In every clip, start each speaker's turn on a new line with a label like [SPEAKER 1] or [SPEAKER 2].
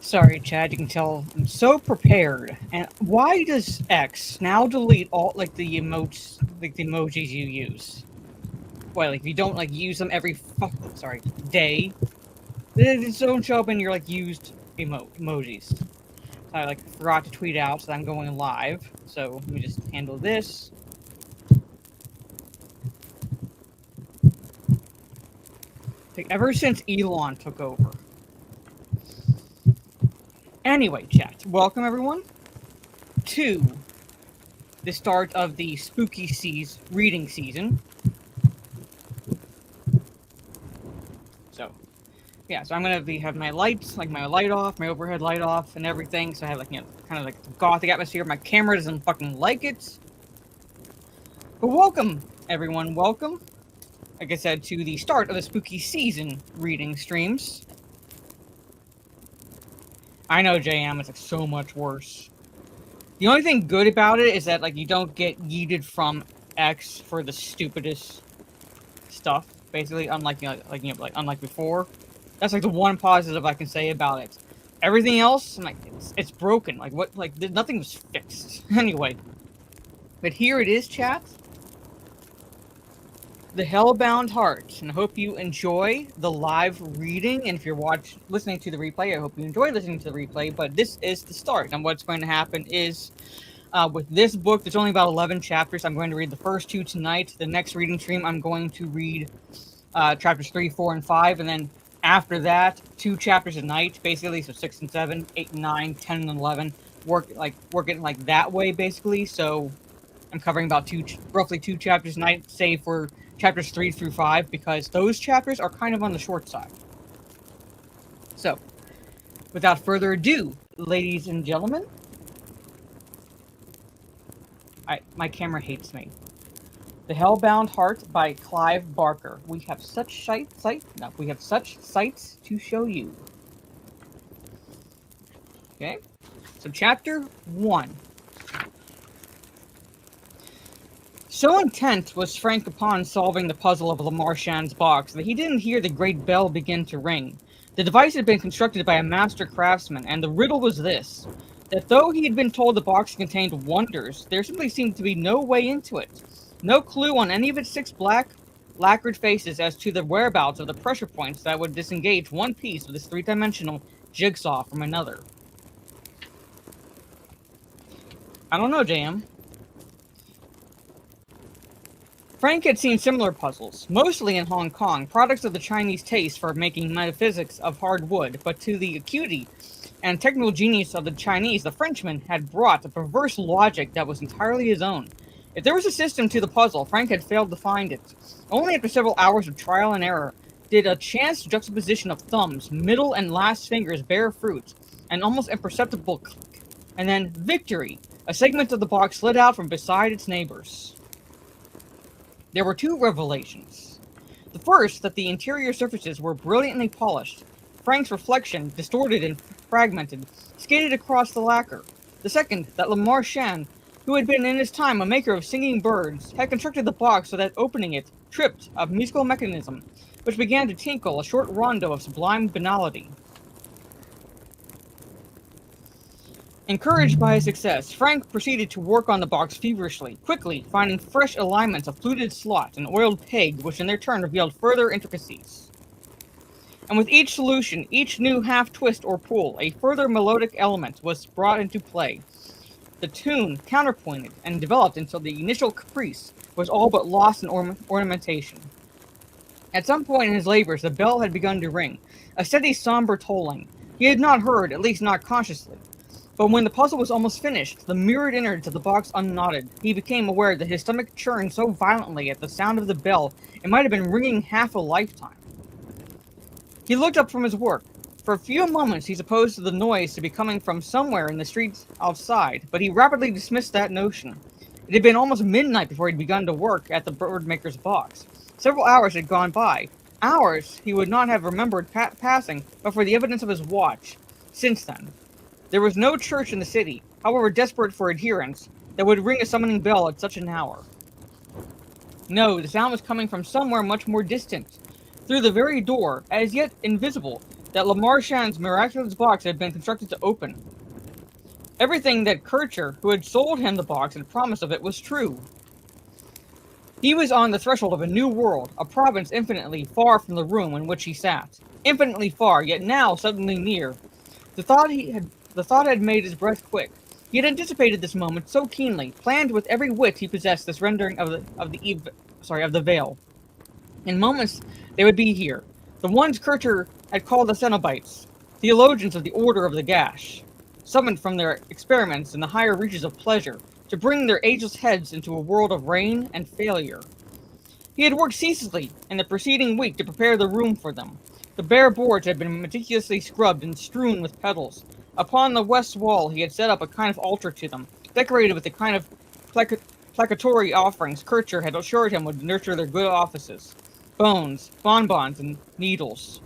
[SPEAKER 1] Sorry, Chad, you can tell I'm so prepared. And why does X now delete all the emojis you use? Why, like if you don't use them every day, they just don't show up in your used emojis. I forgot to tweet out that I'm going live, so let me just handle this. Ever since Elon took over. Anyway, chat, welcome everyone to the start of the spooky reading season. So, yeah, so I'm gonna have my lights, my light off, my overhead light off, and everything. So I have kind of the gothic atmosphere. My camera doesn't fucking like it. But welcome, everyone, welcome. Like I said, to the start of the spooky season reading streams. I know, JM, it's so much worse. The only thing good about it is that you don't get yeeted from X for the stupidest stuff. Basically, unlike unlike before. That's the one positive I can say about it. Everything else, it's broken. Nothing was fixed. Anyway, but here it is, chat. The Hellbound Heart, and I hope you enjoy the live reading. And if you're listening to the replay, I hope you enjoy listening to the replay. But this is the start, and what's going to happen is, with this book, there's only about 11 chapters. I'm going to read the first 2 tonight. The next reading stream, I'm going to read chapters 3, 4, and 5, and then after that, 2 chapters a night, basically. So 6 and 7, 8 and 9, 10 and 11. Work it that way, basically. So I'm covering about roughly 2 chapters a night, save for chapters 3 through 5, because those chapters are kind of on the short side. So, without further ado, ladies and gentlemen, my camera hates me. The Hellbound Heart by Clive Barker. We have such sights to show you. Okay, so chapter 1. So intent was Frank upon solving the puzzle of Lamar Shan's box that he didn't hear the great bell begin to ring. The device had been constructed by a master craftsman, and the riddle was this: that though he had been told the box contained wonders, there simply seemed to be no way into it. No clue on any of its 6 black, lacquered faces as to the whereabouts of the pressure points that would disengage one piece of this 3-dimensional jigsaw from another. I don't know, JM. Frank had seen similar puzzles, mostly in Hong Kong, products of the Chinese taste for making metaphysics of hard wood, but to the acuity and technical genius of the Chinese, the Frenchman had brought a perverse logic that was entirely his own. If there was a system to the puzzle, Frank had failed to find it. Only after several hours of trial and error did a chance juxtaposition of thumbs, middle and last fingers bear fruit, an almost imperceptible click, and then victory! A segment of the box slid out from beside its neighbors. There were 2 revelations. The first, that the interior surfaces were brilliantly polished. Frank's reflection, distorted and fragmented, skated across the lacquer. The second, that Lamar Shan, who had been in his time a maker of singing birds, had constructed the box so that opening it tripped a musical mechanism, which began to tinkle a short rondo of sublime banality. Encouraged by his success, Frank proceeded to work on the box feverishly, quickly finding fresh alignments of fluted slot and oiled peg, which in their turn revealed further intricacies. And with each solution, each new half-twist or pull, a further melodic element was brought into play. The tune counterpointed and developed until the initial caprice was all but lost in ornamentation. At some point in his labors, the bell had begun to ring, a steady somber tolling. He had not heard, at least not consciously. But when the puzzle was almost finished, the mirrored innards of the box unknotted, he became aware that his stomach churned so violently at the sound of the bell, it might have been ringing half a lifetime. He looked up from his work. For a few moments he supposed the noise to be coming from somewhere in the streets outside, but he rapidly dismissed that notion. It had been almost midnight before he'd begun to work at the birdmaker's box. Several hours had gone by. Hours he would not have remembered passing but for the evidence of his watch. Since then, there was no church in the city, however desperate for adherents, that would ring a summoning bell at such an hour. No, the sound was coming from somewhere much more distant. Through the very door, as yet invisible, that Lamarchand's miraculous box had been constructed to open. Everything that Kircher, who had sold him the box and promised of it, was true. He was on the threshold of a new world, a province infinitely far from the room in which he sat. Infinitely far, yet now suddenly near. The thought had made his breath quick. He had anticipated this moment so keenly, planned with every wit he possessed this rendering of the veil. In moments they would be here, the ones Kircher had called the Cenobites, theologians of the Order of the Gash, summoned from their experiments in the higher reaches of pleasure, to bring their ageless heads into a world of rain and failure. He had worked ceaselessly in the preceding week to prepare the room for them. The bare boards had been meticulously scrubbed and strewn with petals. Upon the west wall he had set up a kind of altar to them, decorated with the kind of placatory offerings Kircher had assured him would nurture their good offices. Bones, bonbons, and needles.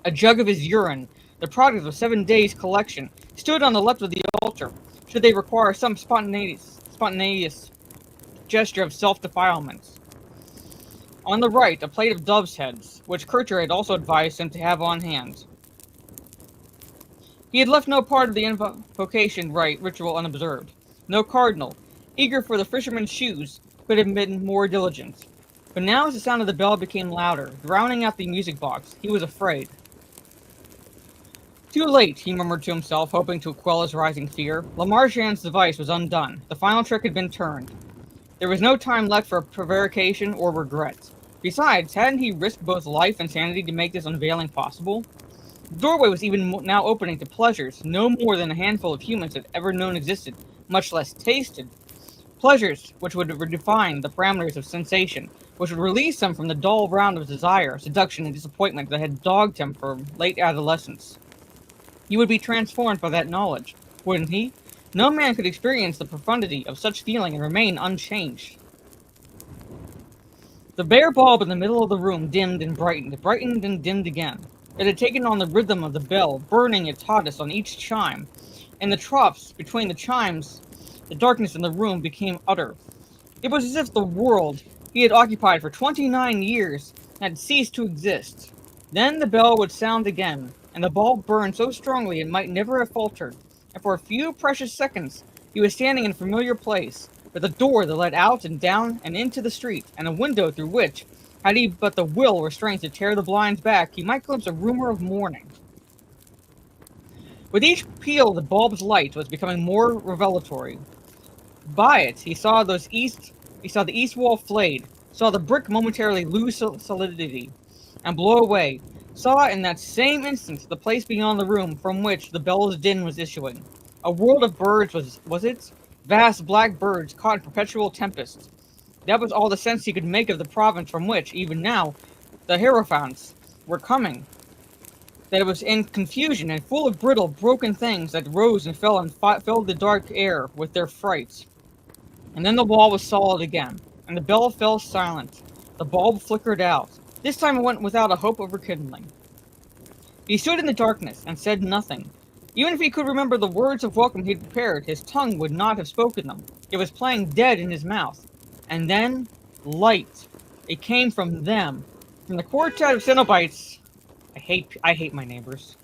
[SPEAKER 1] A jug of his urine, the product of 7 days' collection, stood on the left of the altar, should they require some spontaneous gesture of self-defilement. On the right, a plate of doves' heads, which Kircher had also advised him to have on hand. He had left no part of the invocation ritual unobserved. No cardinal, eager for the fisherman's shoes, could have been more diligent. But now as the sound of the bell became louder, drowning out the music box, he was afraid. Too late, he murmured to himself, hoping to quell his rising fear. Lamarchand's device was undone. The final trick had been turned. There was no time left for prevarication or regret. Besides, hadn't he risked both life and sanity to make this unveiling possible? The doorway was even now opening to pleasures no more than a handful of humans had ever known existed, much less tasted. Pleasures which would redefine the parameters of sensation, which would release him from the dull round of desire, seduction, and disappointment that had dogged him from late adolescence. He would be transformed by that knowledge, wouldn't he? No man could experience the profundity of such feeling and remain unchanged. The bare bulb in the middle of the room dimmed and brightened and dimmed again. It had taken on the rhythm of the bell, burning its hottest on each chime. In the troughs between the chimes, the darkness in the room became utter. It was as if the world he had occupied for 29 years had ceased to exist. Then the bell would sound again, and the bulb burned so strongly it might never have faltered, and for a few precious seconds he was standing in a familiar place, with a door that led out and down and into the street, and a window through which, had he but the will or strength to tear the blinds back, he might glimpse a rumor of morning. With each peal the bulb's light was becoming more revelatory. By it he saw the east wall flayed, saw the brick momentarily lose solidity, and blow away, saw in that same instant the place beyond the room from which the bell's din was issuing. A world of birds was it? Vast black birds caught in perpetual tempest. That was all the sense he could make of the province from which, even now, the hierophants were coming. That it was in confusion and full of brittle, broken things that rose and fell and filled the dark air with their fright. And then the wall was solid again, and the bell fell silent. The bulb flickered out. This time it went without a hope of rekindling. He stood in the darkness and said nothing. Even if he could remember the words of welcome he had prepared, his tongue would not have spoken them. It was playing dead in his mouth. And then, light. It came from them. From the quartet of Cenobites. I hate my neighbors.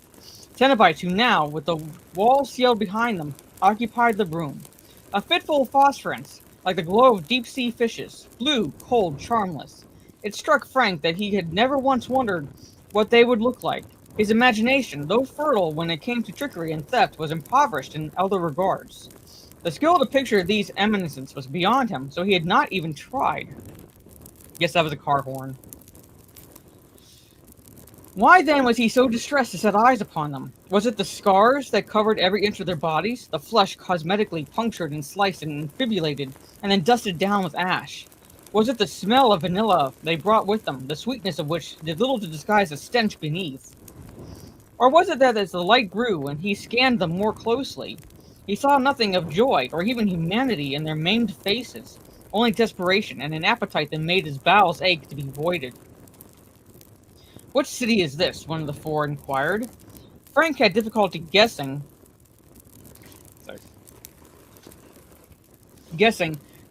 [SPEAKER 1] Cenobites who now, with the wall sealed behind them, occupied the room. A fitful phosphorescence, like the glow of deep-sea fishes. Blue, cold, charmless. It struck Frank that he had never once wondered what they would look like. His imagination, though fertile when it came to trickery and theft, was impoverished in other regards. The skill to picture these eminences was beyond him, so he had not even tried. Guess that was a car horn. Why then was he so distressed to set eyes upon them? Was it the scars that covered every inch of their bodies, the flesh cosmetically punctured and sliced and fibulated, and then dusted down with ash? Was it the smell of vanilla they brought with them, the sweetness of which did little to disguise the stench beneath? Or was it that as the light grew and he scanned them more closely, he saw nothing of joy or even humanity in their maimed faces, only desperation and an appetite that made his bowels ache to be voided? "What city is this?" one of the four inquired. Frank had difficulty guessing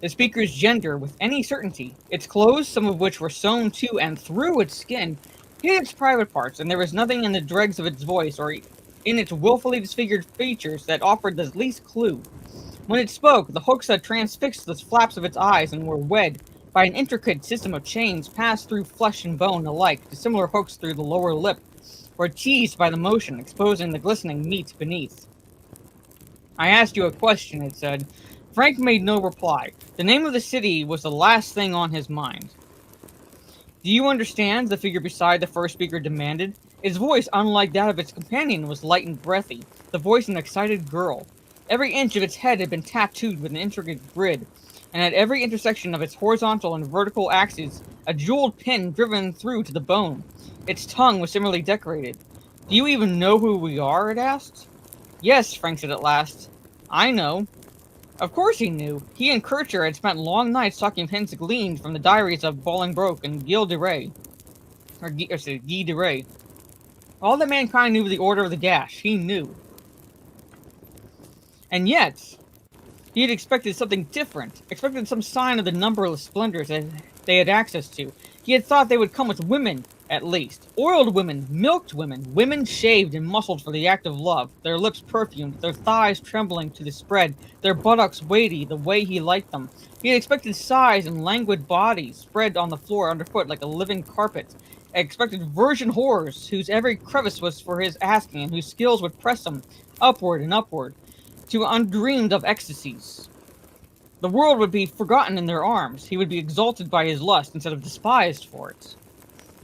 [SPEAKER 1] the speaker's gender with any certainty. Its clothes, some of which were sewn to and through its skin, He had its private parts, and there was nothing in the dregs of its voice or in its willfully disfigured features that offered the least clue. When it spoke, the hooks had transfixed the flaps of its eyes and were wed by an intricate system of chains passed through flesh and bone alike to similar hooks through the lower lip, were teased by the motion, exposing the glistening meat beneath. I asked you a question, it said. Frank made no reply. The name of the city was the last thing on his mind. Do you understand? The figure beside the first speaker demanded. Its voice, unlike that of its companion, was light and breathy, the voice of an excited girl. Every inch of its head had been tattooed with an intricate grid, and at every intersection of its horizontal and vertical axes, a jeweled pin driven through to the bone. Its tongue was similarly decorated. Do you even know who we are? It asked. Yes, Frank said at last. I know. Of course he knew. He and Kircher had spent long nights talking hints gleaned from the diaries of Bolingbroke and Guy de Rais. Guy de Rais. All that mankind knew of the Order of the Gash, he knew. And yet, he had expected something different, expected some sign of the numberless splendors that they had access to. He had thought they would come with women, at least. Oiled women, milked women, women shaved and muscled for the act of love, their lips perfumed, their thighs trembling to the spread, their buttocks weighty the way he liked them. He had expected sighs and languid bodies spread on the floor underfoot like a living carpet. He expected virgin horrors whose every crevice was for his asking and whose skills would press him upward and upward to undreamed of ecstasies. The world would be forgotten in their arms. He would be exalted by his lust instead of despised for it.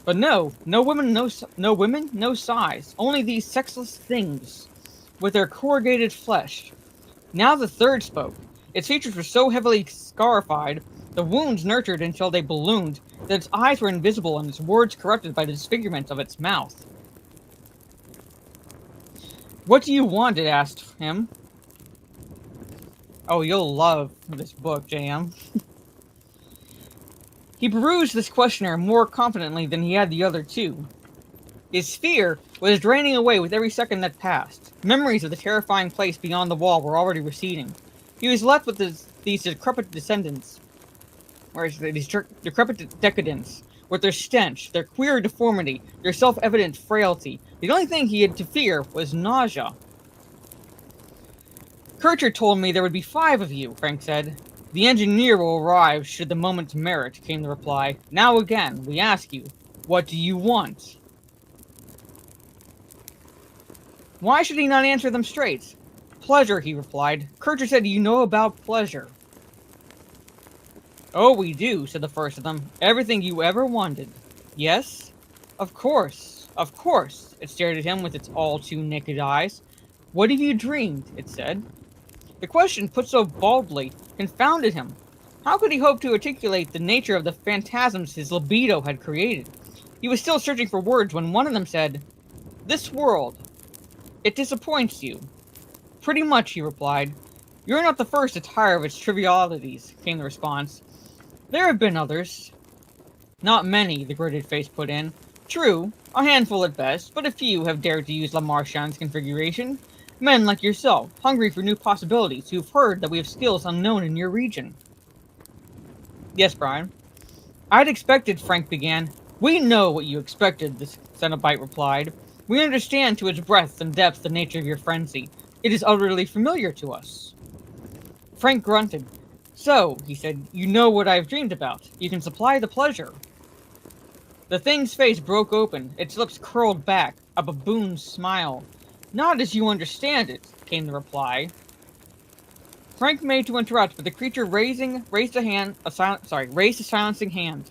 [SPEAKER 1] But no women, no sighs. Only these sexless things, with their corrugated flesh. Now the third spoke. Its features were so heavily scarified, the wounds nurtured until they ballooned, that its eyes were invisible and its words corrupted by the disfigurement of its mouth. What do you want? It asked him. Oh, you'll love this book, JM. He perused this questioner more confidently than he had the other two. His fear was draining away with every second that passed. Memories of the terrifying place beyond the wall were already receding. He was left with these decrepit descendants, or these decrepit decadents, with their stench, their queer deformity, their self-evident frailty. The only thing he had to fear was nausea. Kircher told me there would be 5 of you, Frank said. The engineer will arrive should the moment merit, came the reply. Now again, we ask you, what do you want? Why should he not answer them straight? Pleasure, he replied. Kircher said you know about pleasure. Oh, we do, said the first of them. Everything you ever wanted. Yes? Of course. Of course. It stared at him with its all-too-naked eyes. What have you dreamed? It said. The question, put so baldly, confounded him. How could he hope to articulate the nature of the phantasms his libido had created? He was still searching for words when one of them said, This world, it disappoints you. Pretty much, he replied. You're not the first to tire of its trivialities, came the response. There have been others. Not many, the gritted face put in. True, a handful at best, but a few have dared to use La Marchand's configuration. Men like yourself, hungry for new possibilities, who've heard that we have skills unknown in your region. Yes, Brian. I'd expected, Frank began. We know what you expected, the Cenobite replied. We understand to its breadth and depth the nature of your frenzy. It is utterly familiar to us. Frank grunted. So, he said, you know what I've dreamed about. You can supply the pleasure. The thing's face broke open, its lips curled back, a baboon's smile. Not as you understand it, came the reply. Frank made to interrupt, but the creature raised a silencing hand.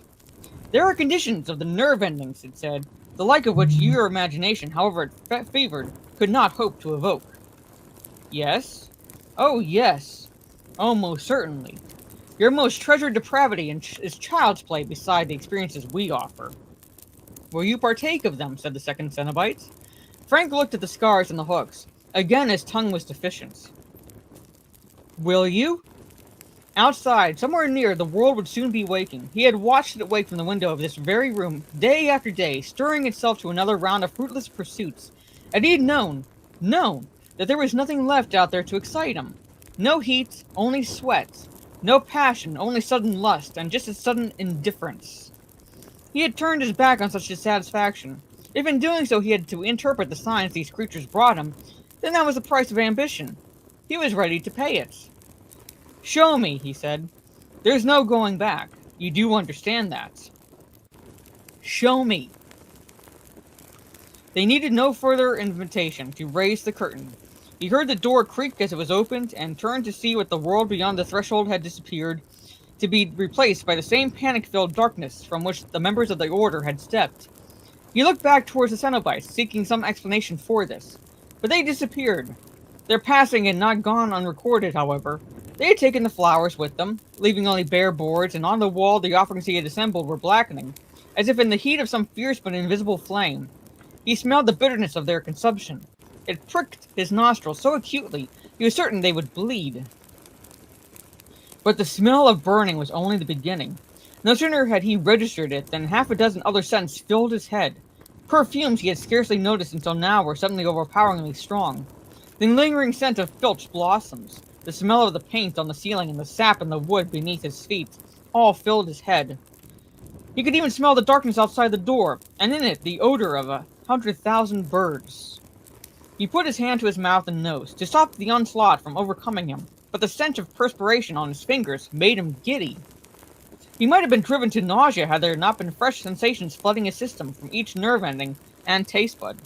[SPEAKER 1] There are conditions of the nerve endings, it said, the like of which your imagination, however favored, could not hope to evoke. Yes? Oh, yes. Oh, most certainly. Your most treasured depravity is child's play beside the experiences we offer. Will you partake of them? Said the second Cenobite. Frank looked at the scars and the hooks. Again his tongue was deficient. Will you? Outside, somewhere near, the world would soon be waking. He had watched it wake from the window of this very room, day after day, stirring itself to another round of fruitless pursuits. And he had known, that there was nothing left out there to excite him. No heat, only sweat. No passion, only sudden lust, and just a sudden indifference. He had turned his back on such dissatisfaction. If in doing so he had to interpret the signs these creatures brought him, then that was the price of ambition. He was ready to pay it. "Show me," he said. "There's no going back. You do understand that." "Show me." They needed no further invitation to raise the curtain. He heard the door creak as it was opened, and turned to see what the world beyond the threshold had disappeared, to be replaced by the same panic-filled darkness from which the members of the Order had stepped. He looked back towards the Cenobites, seeking some explanation for this, but they disappeared. Their passing had not gone unrecorded, however. They had taken the flowers with them, leaving only bare boards, and on the wall the offerings he had assembled were blackening, as if in the heat of some fierce but invisible flame. He smelled the bitterness of their consumption. It pricked his nostrils so acutely, he was certain they would bleed. But the smell of burning was only the beginning. No sooner had he registered it than half a dozen other scents filled his head. Perfumes he had scarcely noticed until now were suddenly overpoweringly strong. The lingering scent of filched blossoms, the smell of the paint on the ceiling and the sap in the wood beneath his feet, all filled his head. He could even smell the darkness outside the door, and in it the odor of 100,000 birds. He put his hand to his mouth and nose, to stop the onslaught from overcoming him, but the stench of perspiration on his fingers made him giddy. He might have been driven to nausea had there not been fresh sensations flooding his system from each nerve ending and taste bud.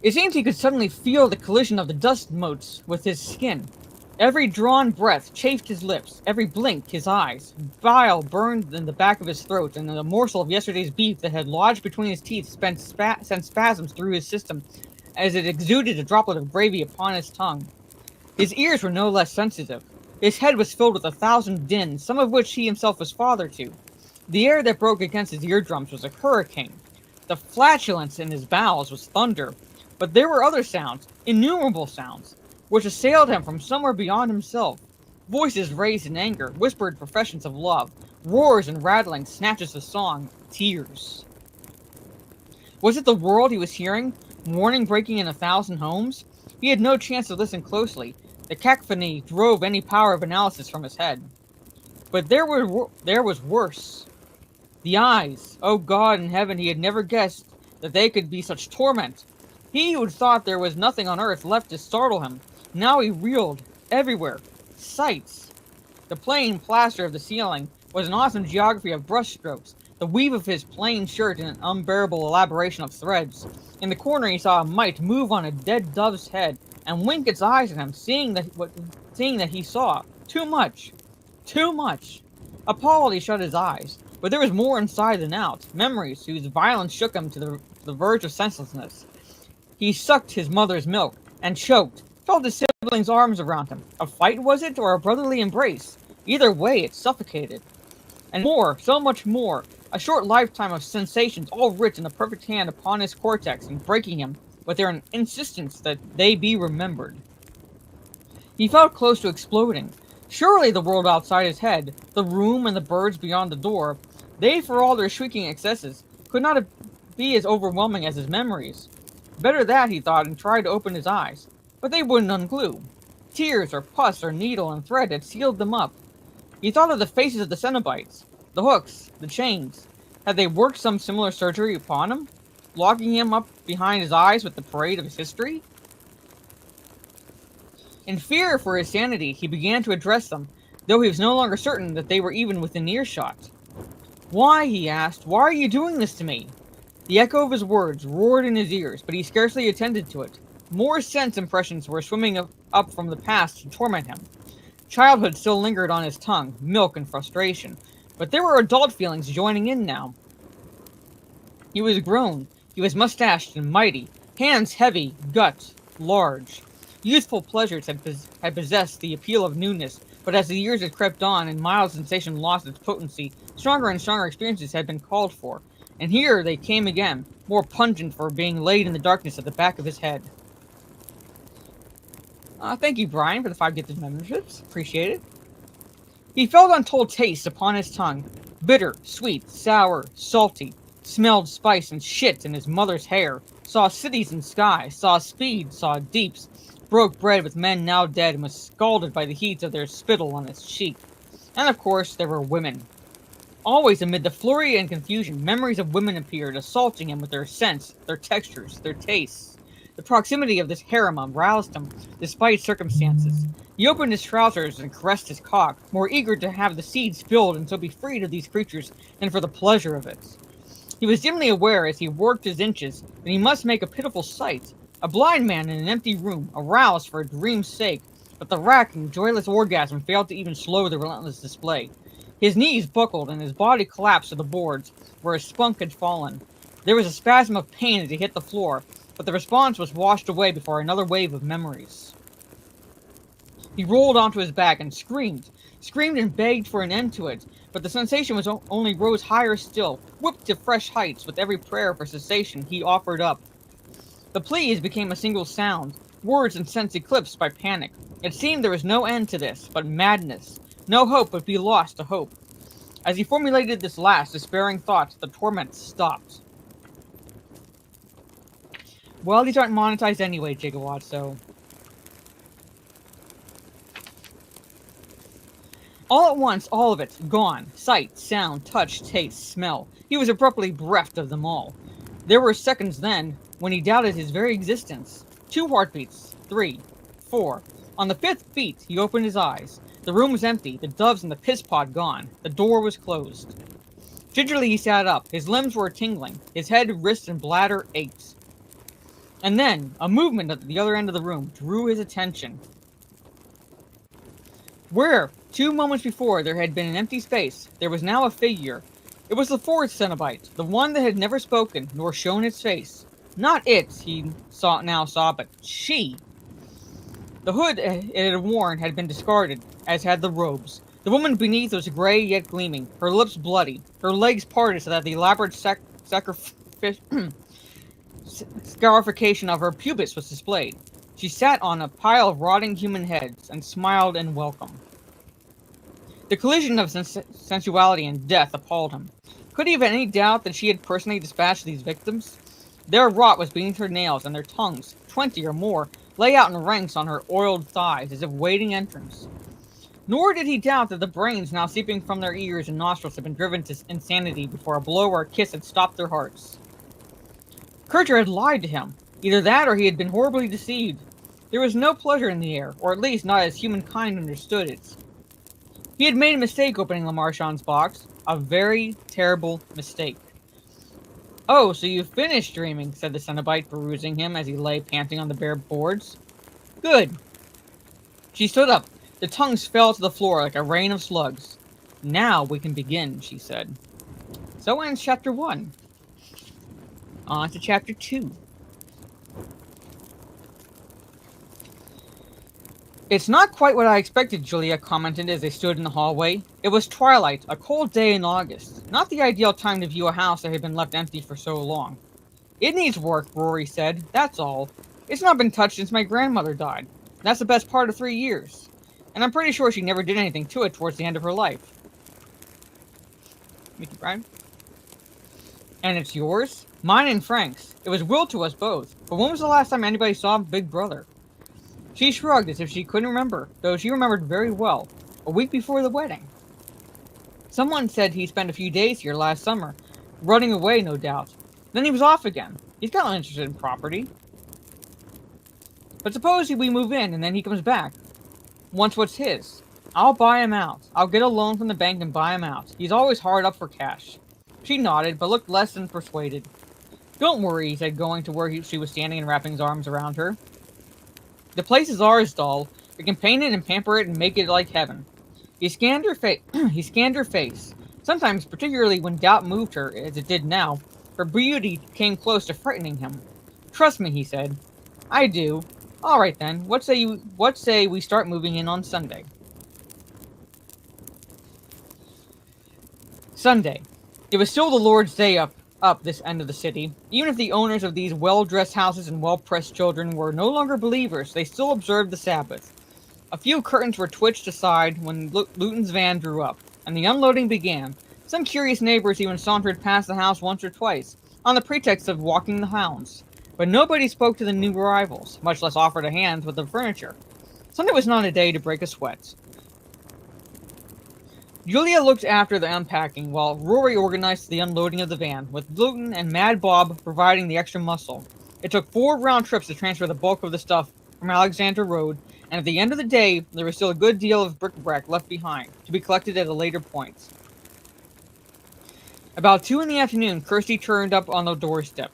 [SPEAKER 1] It seemed he could suddenly feel the collision of the dust motes with his skin. Every drawn breath chafed his lips, every blink his eyes. Bile burned in the back of his throat, and the morsel of yesterday's beef that had lodged between his teeth sent spasms through his system as it exuded a droplet of gravy upon his tongue. His ears were no less sensitive. His head was filled with 1,000 dins, some of which he himself was father to. The air that broke against his eardrums was a hurricane. The flatulence in his bowels was thunder. But there were other sounds, innumerable sounds, which assailed him from somewhere beyond himself. Voices raised in anger, whispered professions of love, roars and rattling snatches of song, tears. Was it the world he was hearing, warning breaking in 1,000 homes? He had no chance to listen closely. The cacophony drove any power of analysis from his head. But there was worse. The eyes. Oh God in heaven, he had never guessed that they could be such torment. He who had thought there was nothing on earth left to startle him. Now he reeled. Everywhere. Sights. The plain plaster of the ceiling was an awesome geography of brushstrokes, the weave of his plain shirt an unbearable elaboration of threads. In the corner he saw a mite move on a dead dove's head, and wink its eyes at him, seeing that he saw. Too much. Too much. Appalled, he shut his eyes. But there was more inside than out. Memories whose violence shook him to the verge of senselessness. He sucked his mother's milk, and choked, felt his siblings' arms around him. A fight, was it, or a brotherly embrace? Either way, it suffocated. And more, so much more, a short lifetime of sensations all writ in a perfect hand upon his cortex and breaking him with their insistence that they be remembered. He felt close to exploding. Surely the world outside his head, the room and the birds beyond the door, they, for all their shrieking excesses, could not be as overwhelming as his memories. Better that, he thought, and tried to open his eyes. But they wouldn't unglue. Tears, or pus, or needle and thread had sealed them up. He thought of the faces of the Cenobites, the hooks, the chains. Had they worked some similar surgery upon him, locking him up behind his eyes with the parade of his history? In fear for his sanity, he began to address them, though he was no longer certain that they were even within earshot. "Why," he asked, "why are you doing this to me?" The echo of his words roared in his ears, but he scarcely attended to it. More sense impressions were swimming up from the past to torment him. Childhood still lingered on his tongue, milk and frustration, but there were adult feelings joining in now. He was grown, he was mustached and mighty, hands heavy, gut large. Youthful pleasures had possessed the appeal of newness, but as the years had crept on and mild sensation lost its potency, stronger and stronger experiences had been called for. And here they came again, more pungent for being laid in the darkness at the back of his head. Thank you, Brian, for the 5 gifted memberships. Appreciate it. He felt untold tastes upon his tongue. Bitter, sweet, sour, salty. Smelled spice and shit in his mother's hair. Saw cities and skies. Saw speed. Saw deeps. Broke bread with men now dead and was scalded by the heat of their spittle on his cheek. And of course, there were women. Always amid the flurry and confusion, memories of women appeared, assaulting him with their scents, their textures, their tastes. The proximity of this harem roused him, despite circumstances. He opened his trousers and caressed his cock, more eager to have the seed spilled and so be freed of these creatures than for the pleasure of it. He was dimly aware as he worked his inches that he must make a pitiful sight. A blind man in an empty room, aroused for a dream's sake, but the racking, joyless orgasm failed to even slow the relentless display. His knees buckled and his body collapsed to the boards, where his spunk had fallen. There was a spasm of pain as he hit the floor, but the response was washed away before another wave of memories. He rolled onto his back and screamed and begged for an end to it, but the sensation was only rose higher still, whipped to fresh heights with every prayer for cessation he offered up. The pleas became a single sound, words and sense eclipsed by panic. It seemed there was no end to this, but madness. No hope would be lost to hope. As he formulated this last, despairing thought, the torment stopped. Well, these aren't monetized anyway, Gigawatts, so... All at once, all of it, gone. Sight, sound, touch, taste, smell. He was abruptly bereft of them all. There were seconds then, when he doubted his very existence. 2 heartbeats. 3. 4. On the 5th beat, he opened his eyes. The room was empty, the doves and the piss pot gone. The door was closed. Gingerly he sat up. His limbs were tingling. His head, wrist, and bladder ached. And then, a movement at the other end of the room drew his attention. Where, 2 moments before, there had been an empty space, there was now a figure. It was the 4th Cenobite, the one that had never spoken, nor shown its face. Not it, he now saw, but she. The hood it had worn had been discarded, as had the robes. The woman beneath was gray yet gleaming, her lips bloody, her legs parted so that the elaborate scarification of her pubis was displayed. She sat on a pile of rotting human heads and smiled in welcome. The collision of sensuality and death appalled him. Could he have any doubt that she had personally dispatched these victims? Their rot was beneath her nails, and their tongues, 20 or more, lay out in ranks on her oiled thighs as if waiting entrance. Nor did he doubt that the brains now seeping from their ears and nostrils had been driven to insanity before a blow or a kiss had stopped their hearts. Kircher had lied to him. Either that or he had been horribly deceived. There was no pleasure in the air, or at least not as humankind understood it. He had made a mistake opening Lamarchand's box. A very terrible mistake. "Oh, so you've finished dreaming," said the Cenobite, perusing him as he lay panting on the bare boards. "Good." She stood up. The tongues fell to the floor like a rain of slugs. "Now we can begin," she said. So ends Chapter 1. On to Chapter 2. "It's not quite what I expected," Julia commented as they stood in the hallway. It was twilight, a cold day in August. Not the ideal time to view a house that had been left empty for so long. "It needs work," Rory said. "That's all. It's not been touched since my grandmother died. That's the best part of 3 years. And I'm pretty sure she never did anything to it towards the end of her life." Mickey Brian? "And it's yours?" "Mine and Frank's. It was willed to us both. But when was the last time anybody saw Big Brother?" She shrugged as if she couldn't remember, though she remembered very well. A week before the wedding. "Someone said he spent a few days here last summer. Running away, no doubt. Then he was off again. He's got no interest in property." "But suppose we move in and then he comes back. Wants what's his. I'll buy him out. I'll get a loan from the bank and buy him out. He's always hard up for cash." She nodded, but looked less than persuaded. "Don't worry," he said, going to where she was standing and wrapping his arms around her. "The place is ours, doll. We can paint it and pamper it and make it like heaven." He scanned her face. Sometimes, particularly when doubt moved her, as it did now, her beauty came close to frightening him. "Trust me," he said. "I do. All right then. What say we start moving in on Sunday?" Sunday. It was still the Lord's Day up this end of the city. Even if the owners of these well-dressed houses and well-pressed children were no longer believers, they still observed the Sabbath. A few curtains were twitched aside when Luton's van drew up, and the unloading began. Some curious neighbors even sauntered past the house once or twice, on the pretext of walking the hounds. But nobody spoke to the new arrivals, much less offered a hand with the furniture. Sunday was not a day to break a sweat. Julia looked after the unpacking, while Rory organized the unloading of the van, with Luton and Mad Bob providing the extra muscle. It took 4 round trips to transfer the bulk of the stuff from Alexandra Road, and at the end of the day, there was still a good deal of bric-a-brac left behind, to be collected at a later point. About 2 in the afternoon, Kirsty turned up on the doorstep.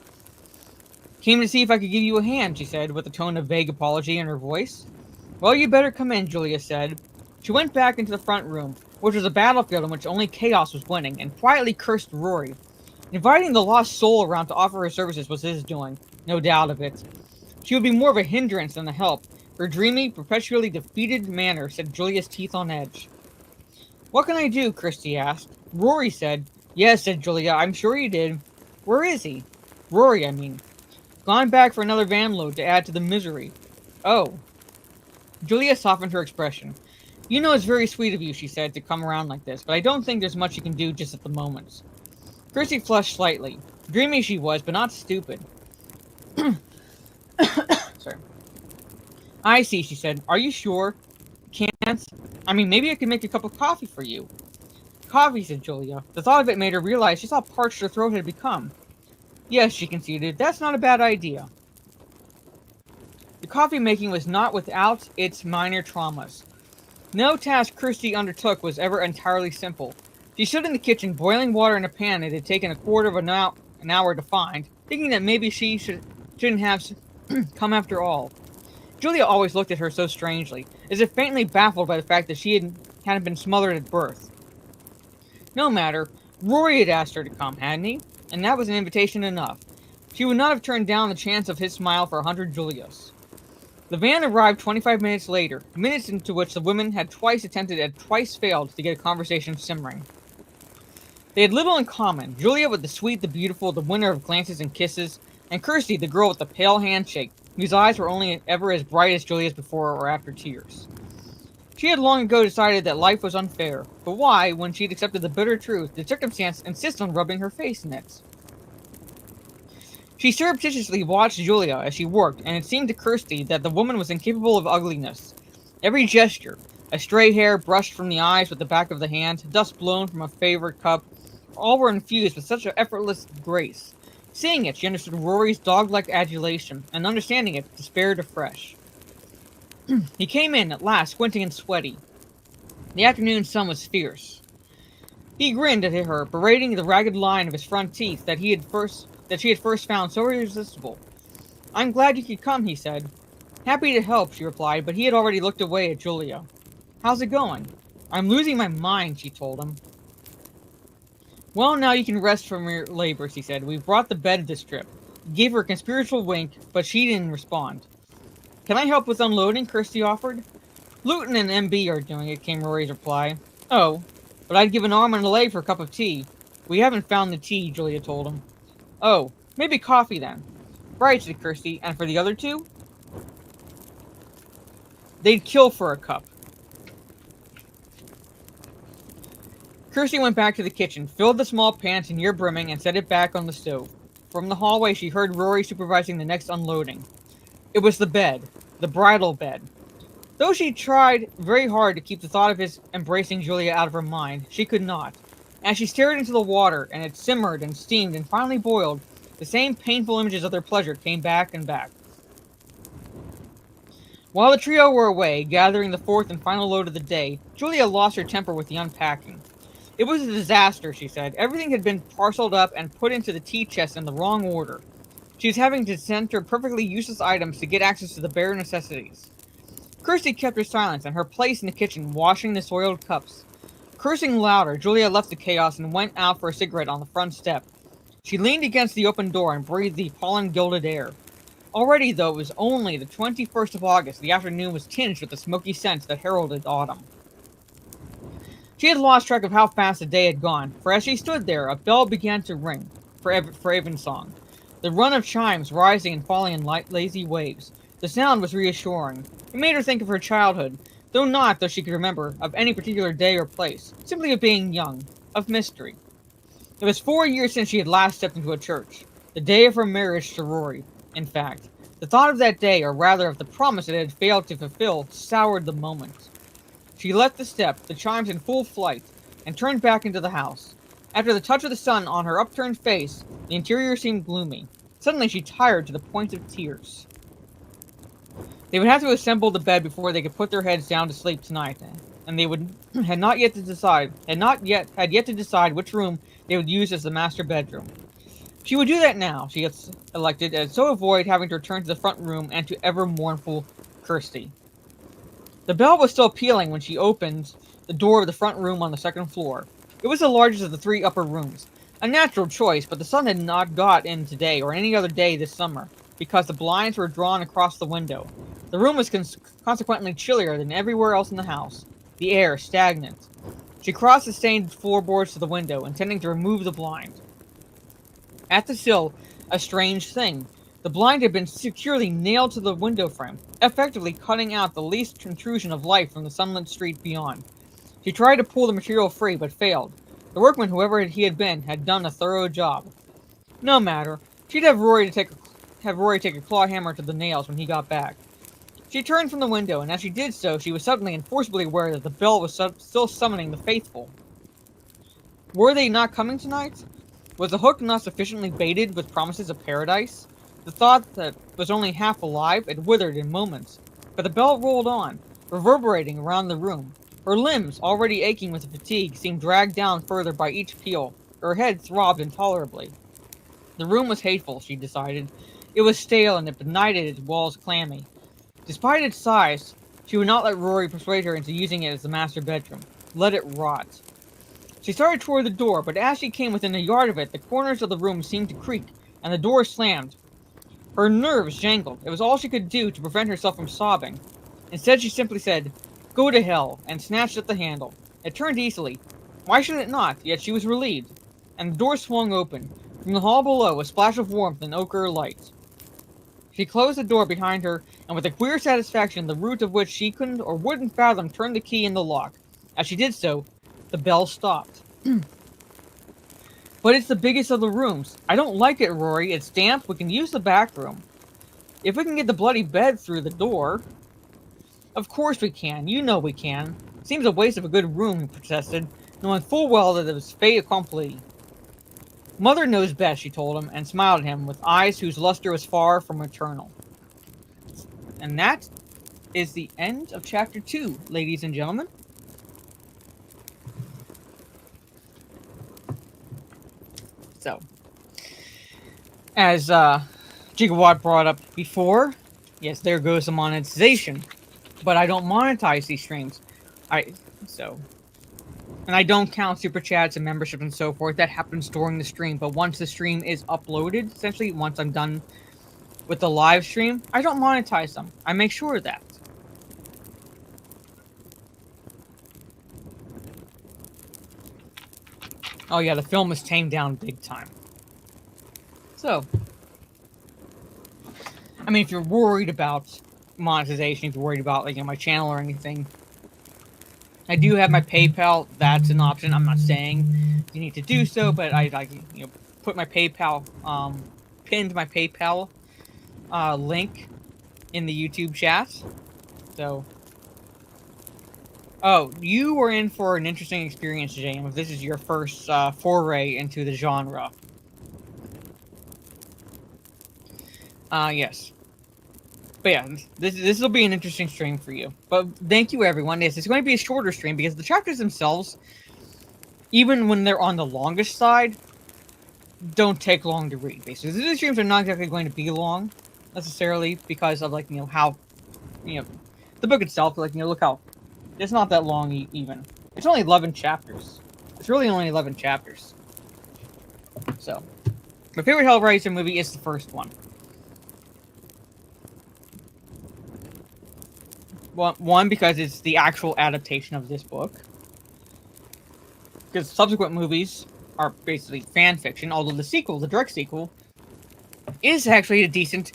[SPEAKER 1] "Came to see if I could give you a hand," she said, with a tone of vague apology in her voice. "Well, you better come in," Julia said. She went back into the front room, which was a battlefield in which only chaos was winning, and quietly cursed Rory. Inviting the lost soul around to offer her services was his doing, no doubt of it. She would be more of a hindrance than a help. Her dreamy, perpetually defeated manner set Julia's teeth on edge. "What can I do?" Kirsty asked. Rory said. "Yes," said Julia, "I'm sure he did." "Where is he?" "Rory, I mean." "Gone back for another van load to add to the misery." "Oh." Julia softened her expression. "You know it's very sweet of you," she said, "to come around like this, but I don't think there's much you can do just at the moment." Kirsty flushed slightly. Dreamy she was, but not stupid. Sorry. "I see," she said. "Are you sure? Can't? I mean, maybe I could make a cup of coffee for you." "Coffee," said Julia. The thought of it made her realize just how parched her throat had become. "Yes," she conceded, "that's not a bad idea." The coffee making was not without its minor traumas. No task Kirsty undertook was ever entirely simple. She stood in the kitchen, boiling water in a pan it had taken a quarter of an hour to find, thinking that maybe she shouldn't have come after all. Julia always looked at her so strangely, as if faintly baffled by the fact that she hadn't been smothered at birth. No matter, Rory had asked her to come, hadn't he? And that was an invitation enough. She would not have turned down the chance of his smile for 100 Julias. The van arrived 25 minutes later, minutes into which the women had twice attempted and twice failed to get a conversation simmering. They had little in common, Julia with the sweet, the beautiful, the winner of glances and kisses, and Kirsty, the girl with the pale handshake, whose eyes were only ever as bright as Julia's before or after tears. She had long ago decided that life was unfair, but why, when she'd accepted the bitter truth, did circumstance insist on rubbing her face in it? She surreptitiously watched Julia as she worked, and it seemed to Kirsty that the woman was incapable of ugliness. Every gesture, a stray hair brushed from the eyes with the back of the hand, dust blown from a favorite cup, all were infused with such an effortless grace. Seeing it, she understood Rory's dog-like adulation, and understanding it, despaired afresh. He came in, at last, squinting and sweaty. The afternoon sun was fierce. He grinned at her, berating the ragged line of his front teeth that she had first found so irresistible. "I'm glad you could come," he said. "Happy to help," she replied, but he had already looked away at Julia. "How's it going?" "I'm losing my mind," she told him. "Well, now you can rest from your labors," he said. "We've brought the bed this trip." He gave her a conspiratorial wink, but she didn't respond. "Can I help with unloading?" Kirsty offered. "Luton and MB are doing it," came Rory's reply. "Oh, but I'd give an arm and a leg for a cup of tea." "We haven't found the tea," Julia told him. "Oh, maybe coffee then." "Right," said Kirsty. "And for the other two?" "They'd kill for a cup." Kirsty went back to the kitchen, filled the small pan to near brimming, and set it back on the stove. From the hallway, she heard Rory supervising the next unloading. It was the bed. The bridal bed. Though she tried very hard to keep the thought of his embracing Julia out of her mind, she could not. As she stared into the water, and it simmered and steamed and finally boiled, the same painful images of their pleasure came back and back. While the trio were away, gathering the fourth and final load of the day, Julia lost her temper with the unpacking. It was a disaster, she said. Everything had been parceled up and put into the tea chest in the wrong order. She was having to center perfectly useless items to get access to the bare necessities. Kirsty kept her silence and her place in the kitchen, washing the soiled cups. Cursing louder, Julia left the chaos and went out for a cigarette on the front step. She leaned against the open door and breathed the pollen-gilded air. Already, though it was only the 21st of August, the afternoon was tinged with the smoky scents that heralded autumn. She had lost track of how fast the day had gone, for as she stood there, a bell began to ring for evensong. The run of chimes rising and falling in lazy waves. The sound was reassuring. It made her think of her childhood, though she could remember, of any particular day or place, simply of being young, of mystery. It was 4 years since she had last stepped into a church, the day of her marriage to Rory, in fact. The thought of that day, or rather of the promise it had failed to fulfill, soured the moment. She left the step, the chimes in full flight. and turned back into the house. After the touch of the sun on her upturned face, the interior seemed gloomy. Suddenly she tired to the point of tears. They would have to assemble the bed before they could put their heads down to sleep tonight, and they had yet to decide which room they would use as the master bedroom. She would do that now, she gets elected, and so avoid having to return to the front room and to ever mournful Kirsty. The bell was still pealing when she opened the door of the front room on the second floor. It was the largest of the 3 upper rooms. A natural choice, but the sun had not got in today or any other day this summer, because the blinds were drawn across the window. The room was consequently chillier than everywhere else in the house, the air stagnant. She crossed the stained floorboards to the window, intending to remove the blind. At the sill, a strange thing. The blind had been securely nailed to the window frame, effectively cutting out the least intrusion of light from the sunlit street beyond. She tried to pull the material free, but failed. The workman, whoever he had been, had done a thorough job. No matter. She'd have Rory take a claw hammer to the nails when he got back. She turned from the window, and as she did so, she was suddenly and forcibly aware that the bell was still summoning the faithful. Were they not coming tonight? Was the hook not sufficiently baited with promises of paradise? The thought that was only half alive had withered in moments, but the bell rolled on, reverberating around the room. Her limbs, already aching with fatigue, seemed dragged down further by each peal. Her head throbbed intolerably. The room was hateful, she decided. It was stale and it benighted its walls clammy. Despite its size, she would not let Rory persuade her into using it as the master bedroom. Let it rot. She started toward the door, but as she came within a yard of it, the corners of the room seemed to creak, and the door slammed. Her nerves jangled. It was all she could do to prevent herself from sobbing. Instead, she simply said, "Go to hell," and snatched at the handle. It turned easily. Why should it not? Yet she was relieved. And the door swung open. From the hall below, a splash of warmth and ochre light. She closed the door behind her, and with a queer satisfaction, the root of which she couldn't or wouldn't fathom, turned the key in the lock. As she did so, the bell stopped. But it's the biggest of the rooms. I don't like it, Rory. It's damp. We can use the back room. If we can get the bloody bed through the door. Of course we can. You know we can. Seems a waste of a good room, he protested, knowing full well that it was fait accompli. Mother knows best, she told him, and smiled at him with eyes whose luster was far from eternal. And that is the end of Chapter 2, ladies and gentlemen. So, as Gigawatt brought up before, yes, there goes the monetization. But I don't monetize these streams. And I don't count super chats and membership and so forth. That happens during the stream. But once the stream is uploaded, essentially, once I'm done with the live stream, I don't monetize them. I make sure of that. Oh yeah, the film is tamed down big time. So, I mean, if you're worried about monetization, if you're worried about, like, my channel or anything, I do have my PayPal. That's an option. I'm not saying you need to do so, but I put my PayPal, pinned my PayPal link in the YouTube chat. So, oh, you were in for an interesting experience, James. This is your first foray into the genre. Yes. But yeah, this will be an interesting stream for you. But thank you, everyone. Yes, it's going to be a shorter stream because the chapters themselves, even when they're on the longest side, don't take long to read. Basically, these streams are not exactly going to be long, necessarily, because of, like, how, the book itself, like, look how, it's not that long even. It's only 11 chapters. It's really only 11 chapters. So, my favorite Hellraiser movie is the first one. One, because it's the actual adaptation of this book. Because subsequent movies are basically fan fiction, although the sequel, the direct sequel, is actually a decent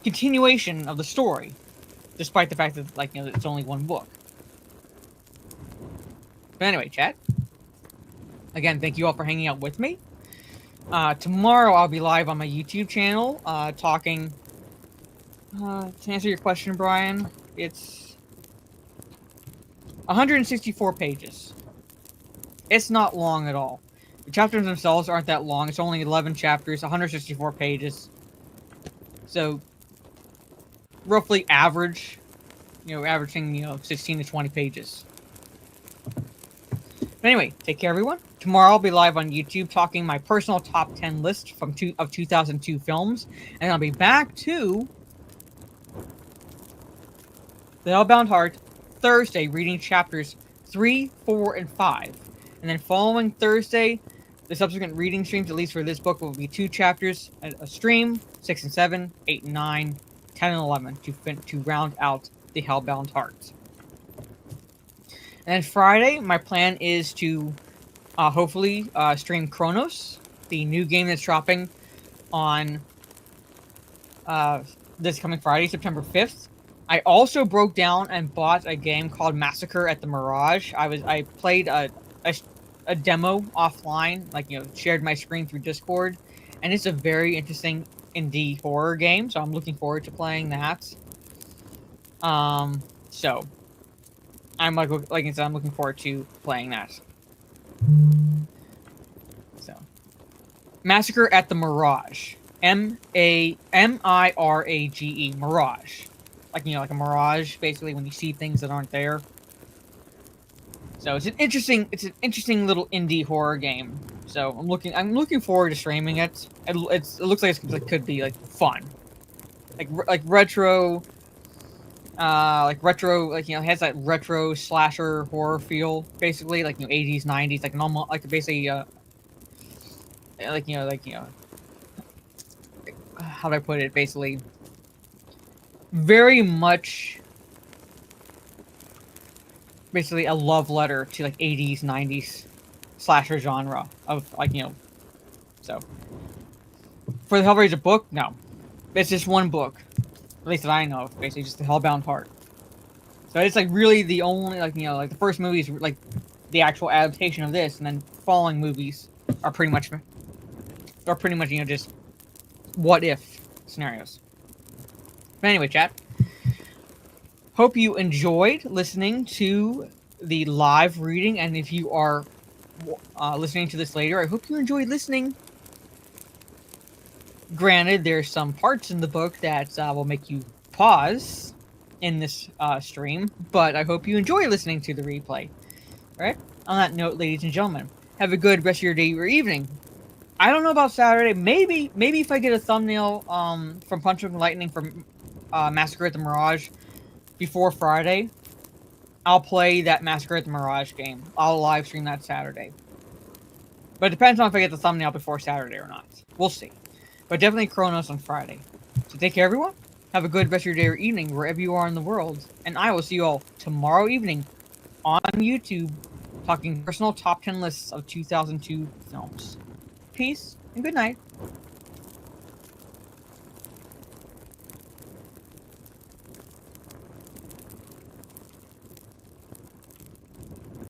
[SPEAKER 1] continuation of the story, despite the fact that, like, it's only one book. But anyway, chat. Again, thank you all for hanging out with me. Tomorrow I'll be live on my YouTube channel, talking. To answer your question, Brian, it's 164 pages. It's not long at all. The chapters themselves aren't that long. It's only 11 chapters, 164 pages. So, roughly average, averaging, 16 to 20 pages. But anyway, take care, everyone. Tomorrow I'll be live on YouTube talking my personal top 10 list of 2002 films, and I'll be back to the Hellbound Heart Thursday, reading chapters 3, 4, and 5. And then following Thursday, the subsequent reading streams, at least for this book, will be 2 chapters a stream, 6 and 7, 8 and 9, 10 and 11, to round out the Hellbound Heart. And then Friday, my plan is to hopefully stream Chronos, the new game that's dropping on this coming Friday, September 5th. I also broke down and bought a game called Massacre at the Mirage. I played a demo offline, shared my screen through Discord, and it's a very interesting indie horror game, so I'm looking forward to playing that. So I'm like I said, I'm looking forward to playing that. So, Massacre at the Mirage, Mirage, Mirage, like a mirage, basically when you see things that aren't there. So it's an interesting little indie horror game. So I'm looking forward to streaming it. It looks like it could be fun, like retro. It has that retro slasher horror feel, basically, 80s, 90s, normal, basically, how do I put it? Basically, very much, basically a love letter to 80s, 90s slasher genre of So, for the Hellraiser book, no, it's just one book. At least that I know of, basically just the Hellbound Heart. So it's really the only the first movie is the actual adaptation of this, and then following movies are pretty much just what if scenarios. But anyway, chat. Hope you enjoyed listening to the live reading, and if you are listening to this later, I hope you enjoyed listening. Granted, there's some parts in the book that will make you pause in this stream, but I hope you enjoy listening to the replay. Alright? On that note, ladies and gentlemen, have a good rest of your day or evening. I don't know about Saturday. Maybe if I get a thumbnail from Punch and Lightning from Massacre at the Mirage before Friday, I'll play that Massacre at the Mirage game. I'll live stream that Saturday. But it depends on if I get the thumbnail before Saturday or not. We'll see. But definitely Chronos on Friday. So take care, everyone. Have a good rest of your day or evening, wherever you are in the world. And I will see you all tomorrow evening on YouTube, talking personal top 10 lists of 2002 films. Peace and good night.